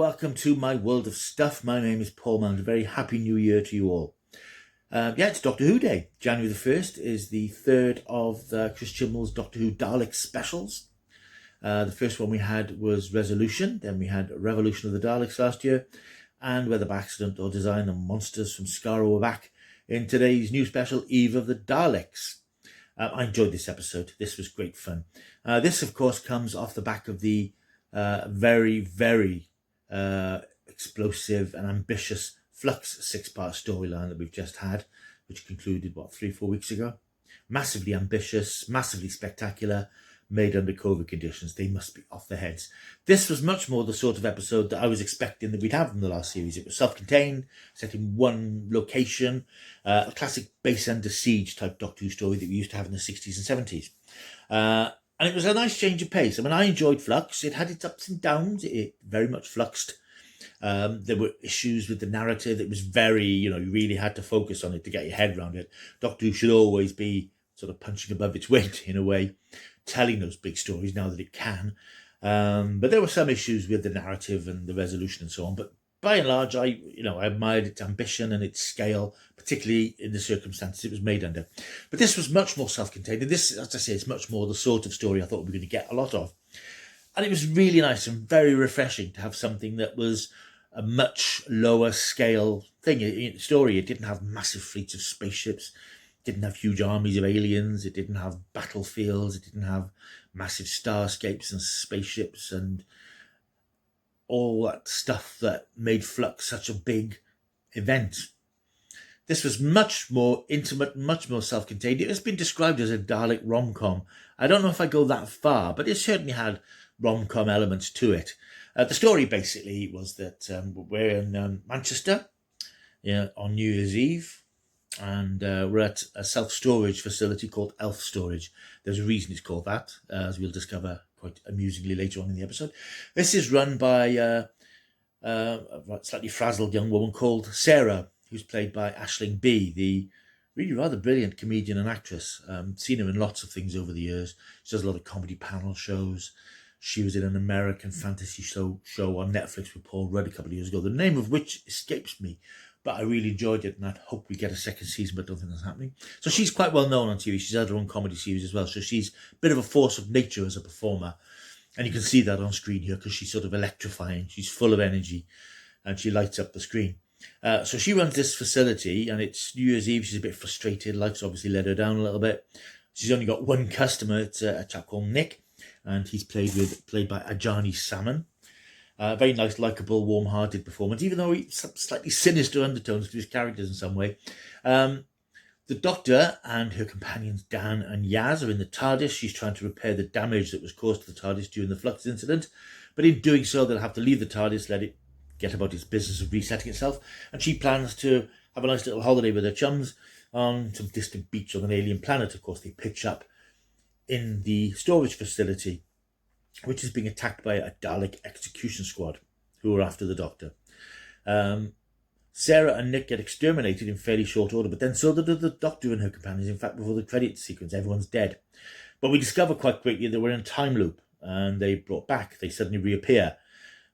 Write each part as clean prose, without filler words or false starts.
welcome to my world of stuff. My name is Paul Mount. A very happy new year to you all. It's Doctor Who Day. January the 1st is the third of Chris Chibnall's Doctor Who Daleks specials. The first one we had was Resolution, then we had Revolution of the Daleks last year, and Whether by Accident or Design, the Monsters from Skaro were back in today's new special, Eve of the Daleks. I enjoyed this episode. This was great fun. This, of course, comes off the back of the very explosive and ambitious Flux 6-part storyline that we've just had, which concluded, 3-4 weeks ago. Massively ambitious, massively spectacular, made under COVID conditions. They must be off their heads. This was much more the sort of episode that I was expecting that we'd have from the last series. It was self-contained, set in one location, a classic base under siege type Doctor Who story that we used to have in the 60s and 70s. And it was a nice change of pace. I mean, I enjoyed Flux. It had its ups and downs. It very much fluxed. There were issues with the narrative. It was very, you really had to focus on it to get your head around it. Doctor Who should always be sort of punching above its weight in a way, telling those big stories now that it can. But there were some issues with the narrative and the resolution and so on. But by and large, I admired its ambition and its scale, particularly in the circumstances it was made under. But this was much more self-contained. And this, as I say, is much more the sort of story I thought we were going to get a lot of. And it was really nice and very refreshing to have something that was a much lower scale story. It didn't have massive fleets of spaceships. It didn't have huge armies of aliens. It didn't have battlefields. It didn't have massive starscapes and spaceships and all that stuff that made Flux such a big event. This was much more intimate, much more self-contained. It has been described as a Dalek rom-com. I don't know if I go that far, but it certainly had rom-com elements to it. The story basically was that we're in Manchester on New Year's Eve, and we're at a self-storage facility called Elf Storage. There's a reason it's called that, as we'll discover quite amusingly later on in the episode. This is run by a slightly frazzled young woman called Sarah, who's played by Aisling Bea, the really rather brilliant comedian and actress. Seen her in lots of things over the years. She does a lot of comedy panel shows. She was in an American fantasy show on Netflix with Paul Rudd a couple of years ago, the name of which escapes me. But I really enjoyed it, and I hope we get a second season, but I don't think that's happening. So she's quite well known on TV. She's had her own comedy series as well. So she's a bit of a force of nature as a performer. And you can see that on screen here because she's sort of electrifying. She's full of energy and she lights up the screen. So she runs this facility, and it's New Year's Eve. She's a bit frustrated. Life's obviously let her down a little bit. She's only got one customer. It's a chap called Nick, and he's played by Ajani Salmon. Very nice, likeable, warm-hearted performance, even though he's slightly sinister undertones to his characters in some way. The Doctor and her companions Dan and Yaz are in the TARDIS. She's trying to repair the damage that was caused to the TARDIS during the Flux incident. But in doing so, they'll have to leave the TARDIS, let it get about its business of resetting itself. And she plans to have a nice little holiday with her chums on some distant beach on an alien planet. Of course, they pitch up in the storage facility, which is being attacked by a Dalek execution squad who are after the Doctor. Sarah and Nick get exterminated in fairly short order, but then so do the Doctor and her companions. In fact, before the credit sequence, everyone's dead. But we discover quite quickly that we're in a time loop, and they brought back. They suddenly reappear.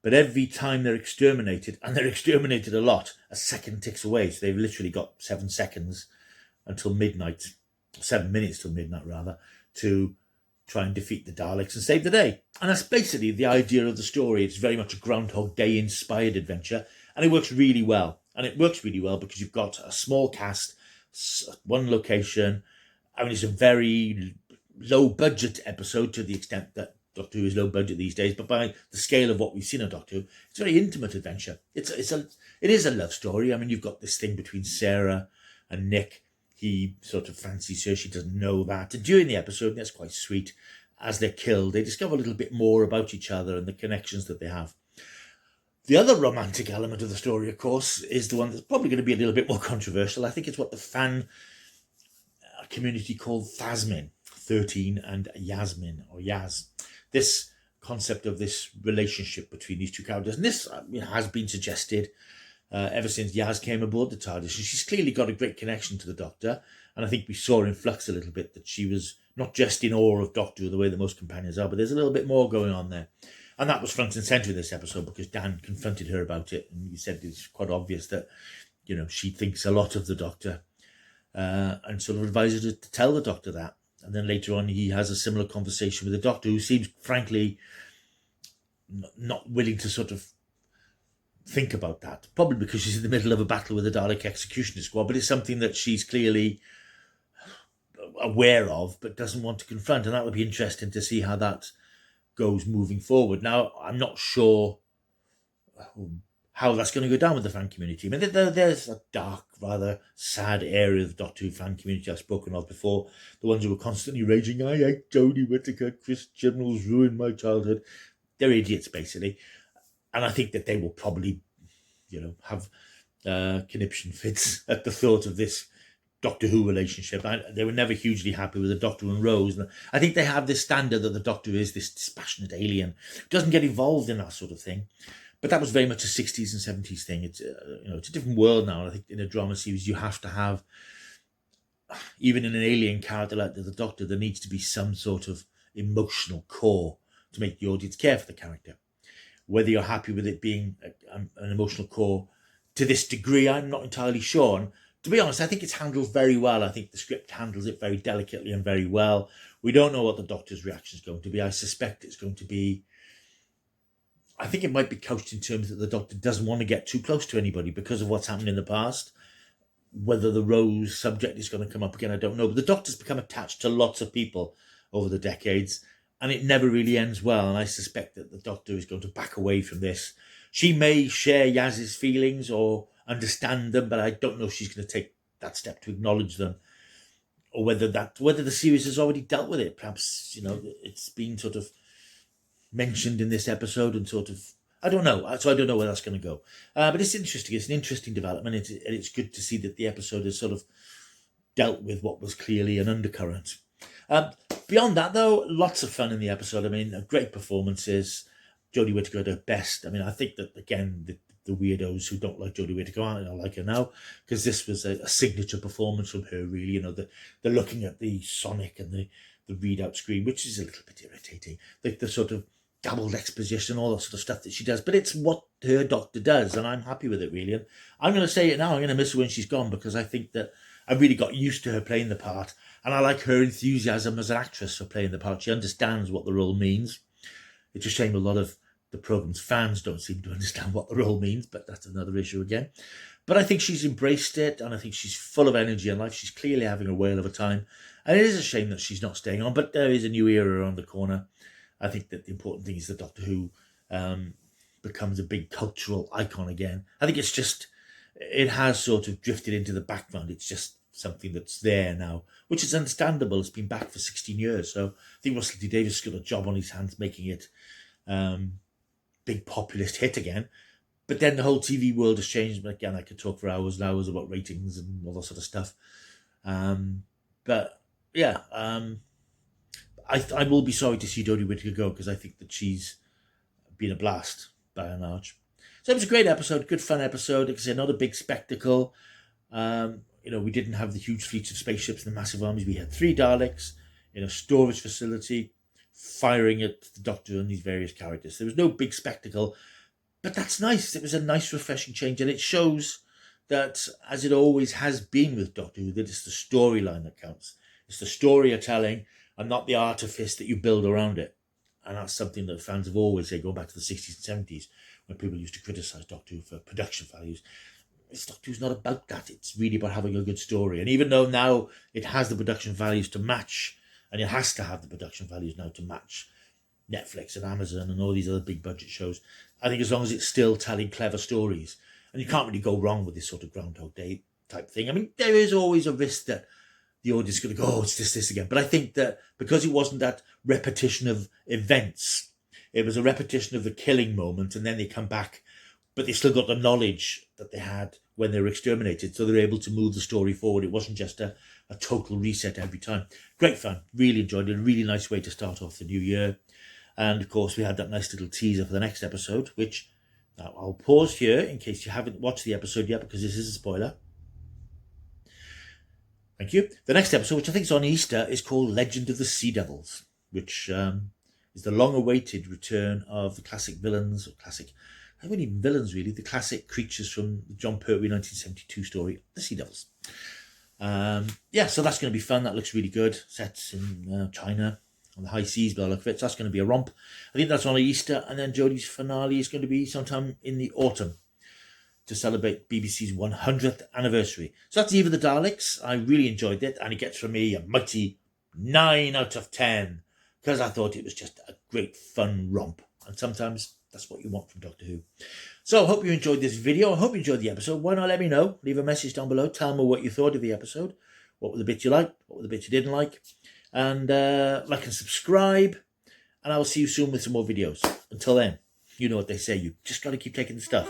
But every time they're exterminated, and they're exterminated a lot, a second ticks away. So they've literally got 7 seconds until midnight, 7 minutes till midnight rather, to try and defeat the Daleks and save the day. And that's basically the idea of the story. It's very much a Groundhog Day inspired adventure, and it works really well. And it works really well because you've got a small cast, one location. I mean, it's a very low budget episode to the extent that Doctor Who is low budget these days, but by the scale of what we've seen on Doctor Who, it's a very intimate adventure. It is a love story. I mean, you've got this thing between Sarah and Nick. He sort of fancies her. She doesn't know that. And during the episode, that's quite sweet, as they're killed, they discover a little bit more about each other and the connections that they have. The other romantic element of the story, of course, is the one that's probably going to be a little bit more controversial. I think it's what the fan community called Thasmin, 13 and Yasmin, or Yaz. This concept of this relationship between these two characters. And this has been suggested ever since Yaz came aboard the TARDIS. And she's clearly got a great connection to the Doctor. And I think we saw in Flux a little bit that she was not just in awe of Doctor Who the way that most companions are, but there's a little bit more going on there. And that was front and centre in this episode because Dan confronted her about it, and he said it's quite obvious that, she thinks a lot of the Doctor, and sort of advised her to tell the Doctor that. And then later on, he has a similar conversation with the Doctor, who seems, frankly, not willing to sort of think about that. Probably because she's in the middle of a battle with the Dalek Executioner Squad, but it's something that she's clearly aware of, but doesn't want to confront. And that would be interesting to see how that goes moving forward. Now, I'm not sure how that's going to go down with the fan community. I mean, there's a dark, rather sad area of the Doctor Who fan community I've spoken of before. The ones who were constantly raging, I hate Jodie Whittaker, Chris Chibnall's ruined my childhood. They're idiots, basically. And I think that they will probably, have conniption fits at the thought of this Doctor Who relationship. They were never hugely happy with the Doctor and Rose. And I think they have this standard that the Doctor is this dispassionate alien, doesn't get involved in that sort of thing. But that was very much a 60s and 70s thing. It's it's a different world now. I think in a drama series you have to have, even in an alien character like the Doctor, there needs to be some sort of emotional core to make the audience care for the character. Whether you're happy with it being an emotional core to this degree, I'm not entirely sure. And to be honest, I think it's handled very well. I think the script handles it very delicately and very well. We don't know what the Doctor's reaction is going to be. I suspect it's going to be, I think it might be couched in terms that the Doctor doesn't want to get too close to anybody because of what's happened in the past. Whether the Rose subject is going to come up again, I don't know. But the Doctor's become attached to lots of people over the decades, and it never really ends well. And I suspect that the Doctor is going to back away from this. She may share Yaz's feelings or understand them, but I don't know if she's going to take that step to acknowledge them, or whether the series has already dealt with it. Perhaps, it's been sort of mentioned in this episode and sort of, I don't know. So I don't know where that's going to go. But it's interesting. It's an interesting development. It's good to see that the episode has sort of dealt with what was clearly an undercurrent. Beyond that, though, lots of fun in the episode. I mean, great performances. Jodie Whittaker at her best. I mean, I think that, again, the weirdos who don't like Jodie Whittaker aren't like her now, because this was a signature performance from her, really. The looking at the Sonic and the readout screen, which is a little bit irritating. The sort of doubled exposition, all that sort of stuff that she does. But it's what her Doctor does, and I'm happy with it, really. And I'm going to say it now. I'm going to miss her when she's gone, because I think that I really got used to her playing the part, and I like her enthusiasm as an actress for playing the part. She understands what the role means. It's a shame a lot of the programme's fans don't seem to understand what the role means, but that's another issue again. But I think she's embraced it, and I think she's full of energy and life. She's clearly having a whale of a time. And it is a shame that she's not staying on, but there is a new era around the corner. I think that the important thing is that Doctor Who becomes a big cultural icon again. I think it has sort of drifted into the background. It's just something that's there now, which is understandable. It's been back for 16 years. So I think Russell T Davies has got a job on his hands making it big populist hit again. But then the whole TV world has changed. But again, I could talk for hours and hours about ratings and all that sort of stuff. But yeah, I will be sorry to see Jodie Whittaker go, because I think that she's been a blast by and large. So it was a great episode, good fun episode. Like I said, not a big spectacle. We didn't have the huge fleets of spaceships and the massive armies. We had 3 Daleks in a storage facility firing at the Doctor and these various characters. There was no big spectacle, but that's nice. It was a nice, refreshing change, and it shows that, as it always has been with Doctor Who, that it's the storyline that counts. It's the story you're telling, and not the artifice that you build around it. And that's something that fans have always said, going back to the 60s and 70s, when people used to criticise Doctor Who for production values. Doctor Who's not about that. It's really about having a good story. And even though now it has the production values to match, and it has to have the production values now to match Netflix and Amazon and all these other big budget shows, I think as long as it's still telling clever stories, and you can't really go wrong with this sort of Groundhog Day type thing. I mean, there is always a risk that the audience is going to go, oh, it's this again. But I think that because it wasn't that repetition of events, it was a repetition of the killing moment, and then they come back, but they still got the knowledge that they had when they were exterminated, so they're able to move the story forward. It wasn't just a total reset every time. Great fun. Really enjoyed it. A really nice way to start off the new year. And, of course, we had that nice little teaser for the next episode, which now I'll pause here in case you haven't watched the episode yet, because this is a spoiler. Thank you. The next episode, which I think is on Easter, is called Legend of the Sea Devils, which is is the long-awaited return of the classic villains, or classic, they weren't even villains really, the classic creatures from the John Pertwee 1972 story, The Sea Devils. Yeah, so that's going to be fun. That looks really good. Set in China on the high seas, by the look of it. So that's going to be a romp. I think that's on Easter, and then Jodie's finale is going to be sometime in the autumn to celebrate BBC's 100th anniversary. So that's Eve of the Daleks. I really enjoyed it, and it gets from me a mighty 9 out of 10, because I thought it was just a great fun romp, and sometimes that's what you want from Doctor Who. So I hope you enjoyed this video. I hope you enjoyed the episode. Why not let me know? Leave a message down below. Tell me what you thought of the episode. What were the bits you liked? What were the bits you didn't like? And like and subscribe. And I will see you soon with some more videos. Until then, you know what they say. You just got to keep taking the stuff.